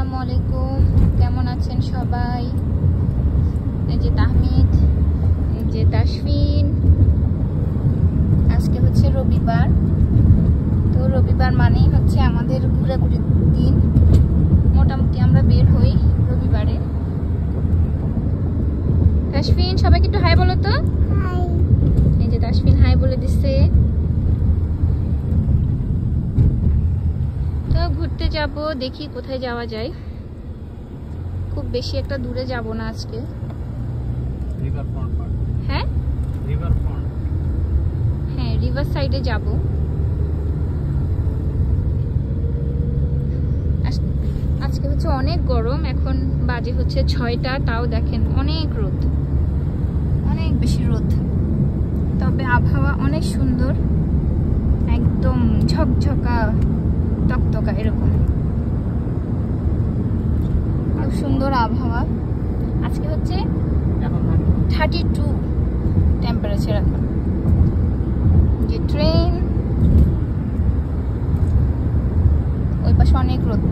আসসালামু আলাইকুম, কেমন আছেন সবাই? এই যে তাহমিদ, এই যে তাসফিন। আজকে হচ্ছে রবিবার, তো রবিবার মানেই হচ্ছে আমাদের ঘোরাঘুরির দিন। মোটামুটি আমরা বের হই রবিবারে। তাসফিন, সবাইকে একটু হাই বলো তো। এই যে তাসফিন হাই বলে দিচ্ছে। তো ঘুরতে যাব, দেখি কোথায় যাওয়া যায়। খুব বেশি একটা দূরে যাব না আজকে। হ্যাঁ হ্যাঁ, রিভার সাইডে যাব। আজকে হচ্ছে অনেক গরম, এখন বাজে হচ্ছে 6টা, তাও দেখেন অনেক রোদ, অনেক বেশি রোদ। তবে আবহাওয়া অনেক সুন্দর, একদম ঝকঝকা টকটকা এরকম, খুব সুন্দর আবহাওয়া। আজকে হচ্ছে 32 টেম্পারেচার এখন। যে ট্রেন, ওই পাশে অনেক রোদ,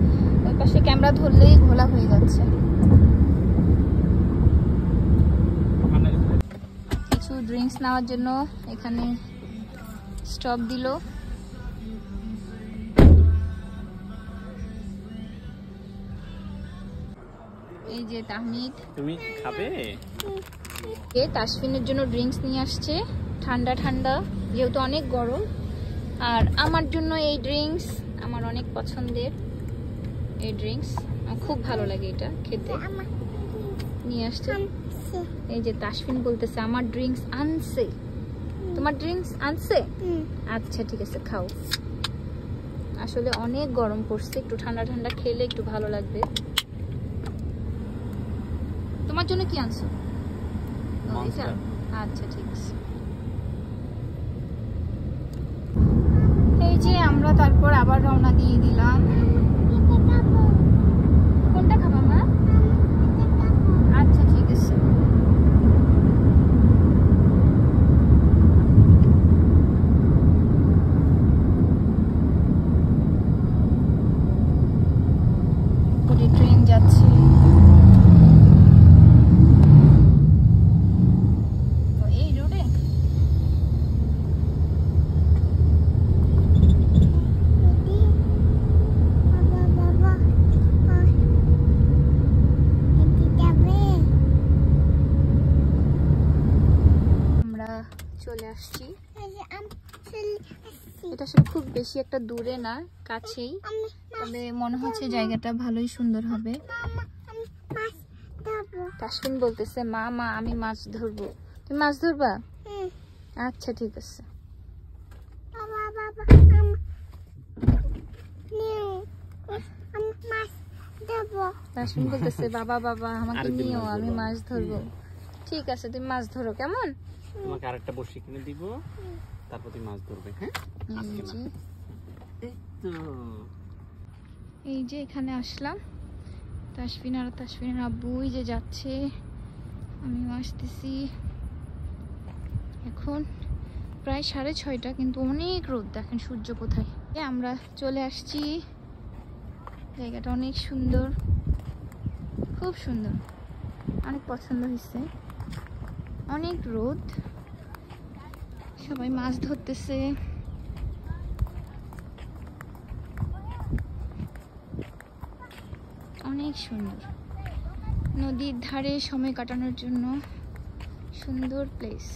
ওই পাশে ক্যামেরা ধরলেই ঘোলা হয়ে যাচ্ছে। কিছু ড্রিঙ্কস নেওয়ার জন্য এখানে স্টপ দিল। এই যে তাহমিদ, তুমি খাবে? তাসফিনের জন্য ড্রিঙ্কস নিয়ে আসছে, ঠান্ডা ঠান্ডা, যেহেতু অনেক গরম। আর আমার জন্য এই ড্রিঙ্কস আমার অনেক পছন্দের। এই ড্রিঙ্কস আমার খুব ভালো লাগে, এটা খেতে নিয়ে আসছে। এই যে তাসফিন বলতেছে আমার ড্রিঙ্কস আনছে। তোমার ড্রিঙ্কস আনছে? আচ্ছা ঠিক আছে, খাও। আসলে অনেক গরম পড়ছে, একটু ঠান্ডা ঠান্ডা খেলে একটু ভালো লাগবে। তোমার জন্য কি আনছো? আচ্ছা ঠিক আছে। এই যে আমরা তারপর আবার রওনা দিয়ে দিলাম। কোনটা খাবা মা? আচ্ছা ঠিক আছে। ট্রেন যাচ্ছে। চলে আসছি। এটা আসলে খুব বেশি একটা দূরে না, কাছেই, তবে মনে হচ্ছে জায়গাটা ভালোই সুন্দর হবে। তাসফিন বলতেছে মা মা আমি মাছ ধরবো। তুমি মাছ ধরবা? আচ্ছা ঠিক আছে। তাসফিন বলতেছে বাবা বাবা আমাকে নিও, আমি মাছ ধরবো। ঠিক আছে, তুমি মাছ ধরো, কেমন? তোমাকে আরেকটা বড়শি কিনে দিব, তারপর তুমি মাছ ধরবে। হ্যাঁ, এই যে এখানে আসলাম। তাসফিন আর তাসফিনের আব্বু এই যে যাচ্ছে, আমি আসতেছি। এখন প্রায় 6:30, কিন্তু অনেক রোদ, দেখেন সূর্য কোথায়। আমরা চলে আসছি, জায়গাটা অনেক সুন্দর, খুব সুন্দর, অনেক পছন্দ হয়েছে। অনেক রোদ, সবাই মাছ ধরতেছে। অনেক সুন্দর, নদীর ধারে সময় কাটানোর জন্য সুন্দর প্লেস।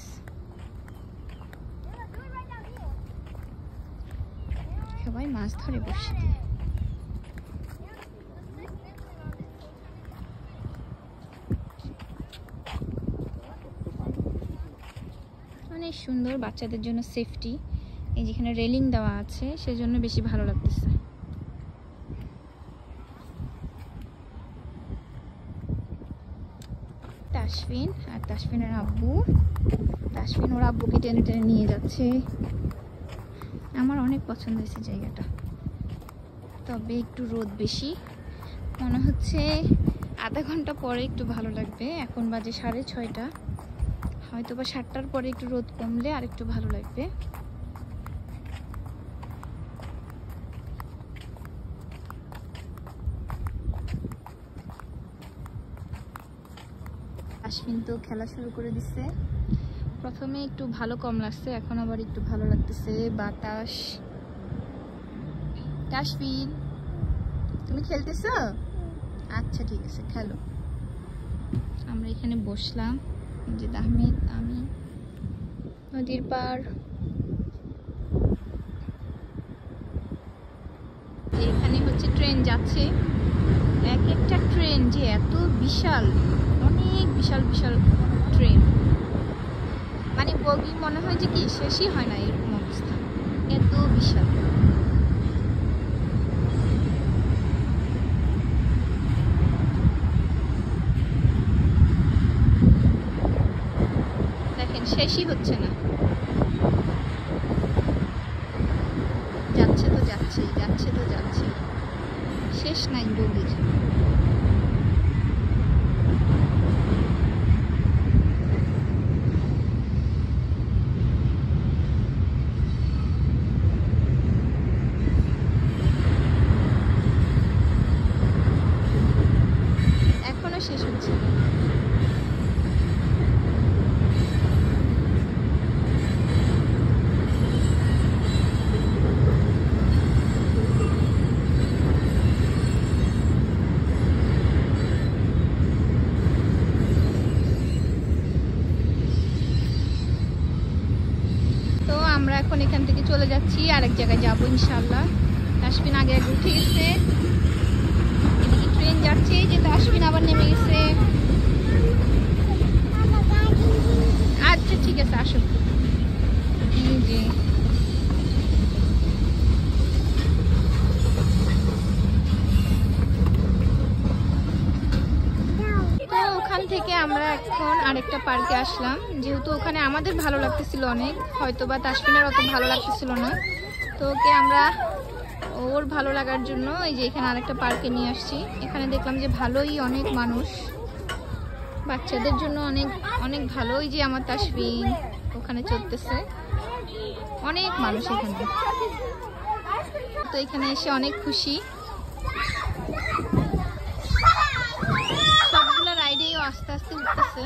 সবাই মাছ ধরে বসে দিয়ে। অনেক সুন্দর, বাচ্চাদের জন্য সেফটি। এই যেখানে রেলিং দেওয়া আছে, সেজন্য বেশি ভালো লাগতেছে। তাসফিন আর তাসফিনের আব্বু, তাসফিন ওর আব্বুকে টেনে টেনে নিয়ে যাচ্ছে। আমার অনেক পছন্দ হয়েছে জায়গাটা, তবে একটু রোদ বেশি। মনে হচ্ছে আধা ঘন্টা পরে একটু ভালো লাগবে। এখন বাজে 6:30, হয়তো বা 7টার পরে একটু রোদ কমলে আর একটু ভালো লাগবে। আশফিন তো খেলা শুরু করে দিচ্ছে। প্রথমে একটু ভালো কম লাগছে, এখন আবার একটু ভালো লাগতেছে। বাতাস। আশফিন তুমি খেলতেছো? আচ্ছা ঠিক আছে, খেলো। আমরা এখানে বসলাম, যে আহমেদ, আমি, নদীর পার। এখানে হচ্ছে ট্রেন যাচ্ছে, এক একটা ট্রেন যে এত বিশাল, অনেক বিশাল বিশাল ট্রেন, মানে বগি মনে হয় যে কি শেষই হয় না, এরকম অবস্থা, এত বিশাল। দেখেন শেষই হচ্ছে না, যাচ্ছে তো যাচ্ছে, যাচ্ছে তো যাচ্ছে, শেষ নাই বগির। এখনো শেষ হচ্ছে না। তো আমরা এখন এখান থেকে চলে যাচ্ছি, আরেক জায়গায় যাবো ইনশাআল্লাহ। আশফিন আগে আগে উঠে গেছে, এদিকে ট্রেন যাচ্ছে, যে আশফিন আবার নেমে গেছে। আচ্ছা ঠিক আছে, আসো। জি তো ওখান থেকে আমরা এখন আরেকটা পার্কে আসলাম, যেহেতু ওখানে আমাদের ভালো লাগতেছিল অনেক, হয়তো বা তাসফিনের অত ভালো লাগতেছিল না, তো ওকে আমরা ওর ভালো লাগার জন্য এই যে এখানে আরেকটা পার্কে নিয়ে আসছি। এখানে দেখলাম যে ভালোই অনেক মানুষ, বাচ্চাদের জন্য অনেক অনেক ভালো। ওই যে আমার তাসফিন ওখানে চলতেছে, অনেক মানুষ এখানে। তো এখানে এসে অনেক খুশি, সবগুলো রাইডেও আস্তে আস্তে উঠতেছে।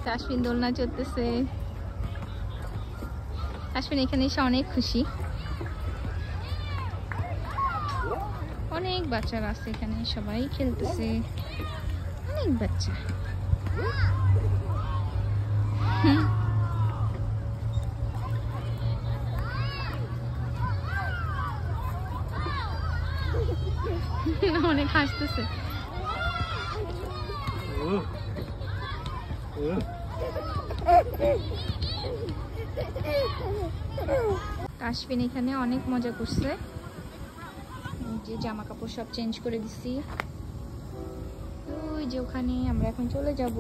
তাসফিন দোলনা চলতেছে, তাসফিন এখানে এসে অনেক খুশি। অনেক বাচ্চারা আছে এখানে, সবাই খেলতেছে, অনেক বাচ্চা। অনেক হাসতেছে। তাসফিন এখানে অনেক মজা করছে, যে জামা কাপড় সব চেঞ্জ করে দিছি। ওই যে ওখানে আমরা এখন চলে যাব।